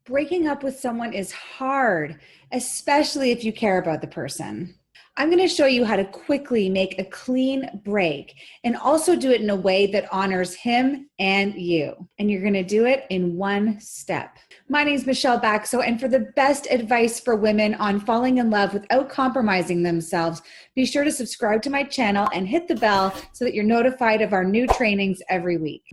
Breaking up with someone is hard, especially if you care about the person. I'm going to show you how to quickly make a clean break and also do it in a way that honors him and you. And you're going to do it in one step. My name is Michelle Baxo, and for the best advice for women on falling in love without compromising themselves, be sure to subscribe to my channel and hit the bell so that you're notified of our new trainings every week.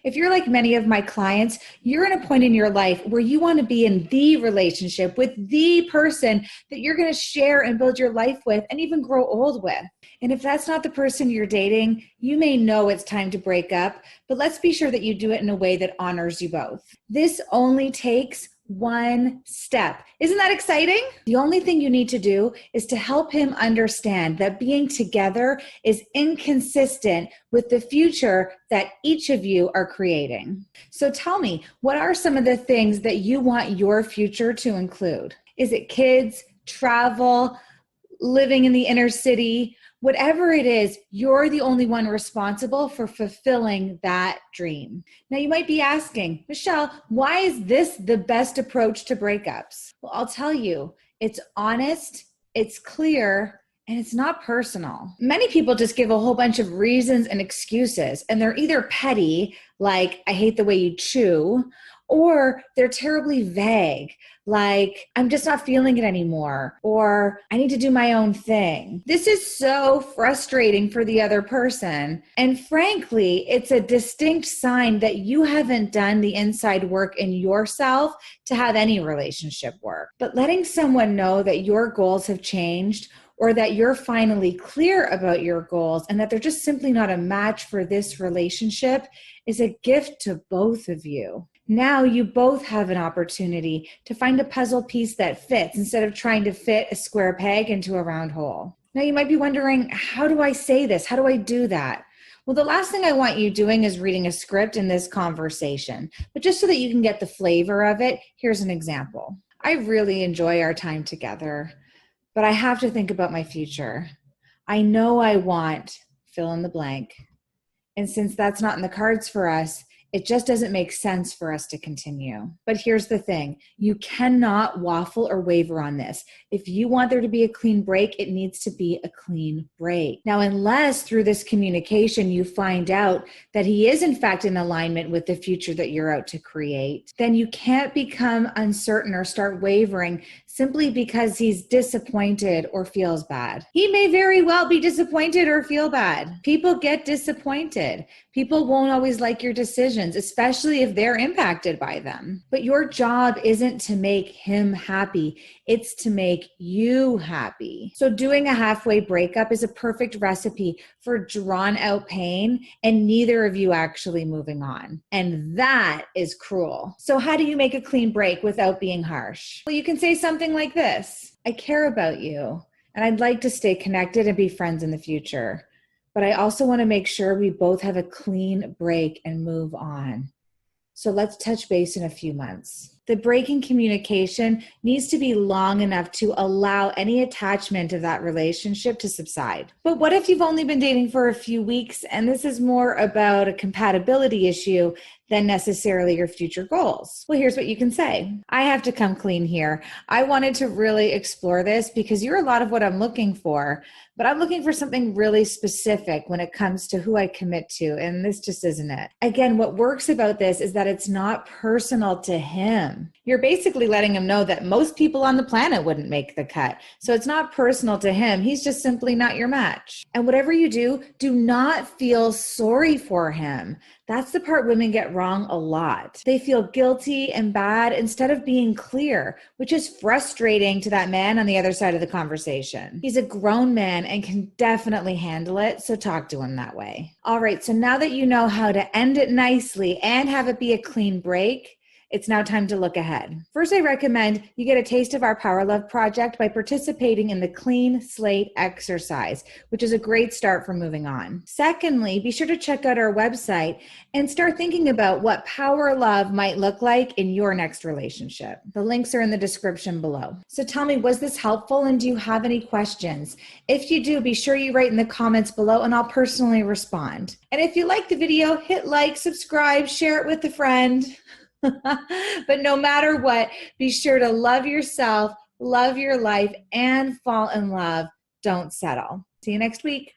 If you're like many of my clients, you're in a point in your life where you want to be in the relationship with the person that you're going to share and build your life with and even grow old with. And if that's not the person you're dating, you may know it's time to break up, but let's be sure that you do it in a way that honors you both. This only takes one step. Isn't that exciting? The only thing you need to do is to help him understand that being together is inconsistent with the future that each of you are creating. So tell me, what are some of the things that you want your future to include? Is it kids, travel, living in the inner city? Whatever it is, you're the only one responsible for fulfilling that dream. Now you might be asking, Michelle, why is this the best approach to breakups? Well, I'll tell you, it's honest, it's clear, and it's not personal. Many people just give a whole bunch of reasons and excuses, and they're either petty, like, I hate the way you chew, or they're terribly vague, like, I'm just not feeling it anymore, or I need to do my own thing. This is so frustrating for the other person. And frankly, it's a distinct sign that you haven't done the inside work in yourself to have any relationship work. But letting someone know that your goals have changed, or that you're finally clear about your goals and that they're just simply not a match for this relationship, is a gift to both of you. Now you both have an opportunity to find a puzzle piece that fits instead of trying to fit a square peg into a round hole. Now you might be wondering, how do I say this? How do I do that? Well, the last thing I want you doing is reading a script in this conversation. But just so that you can get the flavor of it, here's an example. I really enjoy our time together, but I have to think about my future. I know I want fill in the blank. And since that's not in the cards for us, it just doesn't make sense for us to continue. But here's the thing. You cannot waffle or waver on this. If you want there to be a clean break, it needs to be a clean break. Now, unless through this communication you find out that he is in fact in alignment with the future that you're out to create, then you can't become uncertain or start wavering simply because he's disappointed or feels bad. He may very well be disappointed or feel bad. People get disappointed. People won't always like your decisions, especially if they're impacted by them. But your job isn't to make him happy. It's to make you happy. So doing a halfway breakup is a perfect recipe for drawn out pain and neither of you actually moving on. And that is cruel. So how do you make a clean break without being harsh? Well, you can say something like this. I care about you and I'd like to stay connected and be friends in the future. But I also want to make sure we both have a clean break and move on. So let's touch base in a few months. The break in communication needs to be long enough to allow any attachment of that relationship to subside. But what if you've only been dating for a few weeks and this is more about a compatibility issue than necessarily your future goals? Well, here's what you can say. I have to come clean here. I wanted to really explore this because you're a lot of what I'm looking for, but I'm looking for something really specific when it comes to who I commit to, and this just isn't it. Again, what works about this is that it's not personal to him. You're basically letting him know that most people on the planet wouldn't make the cut. So it's not personal to him. He's just simply not your match. And whatever you do, do not feel sorry for him. That's the part women get wrong a lot. They feel guilty and bad instead of being clear, which is frustrating to that man on the other side of the conversation. He's a grown man and can definitely handle it, so talk to him that way. All right, so now that you know how to end it nicely and have it be a clean break, It's now time to look ahead. First, I recommend you get a taste of our Power Love project by participating in the Clean Slate Exercise, which is a great start for moving on. Secondly, be sure to check out our website and start thinking about what Power Love might look like in your next relationship. The links are in the description below. So tell me, was this helpful, and do you have any questions? If you do, be sure you write in the comments below and I'll personally respond. And if you like the video, hit like, subscribe, share it with a friend. But no matter what, be sure to love yourself, love your life, and fall in love. Don't settle. See you next week.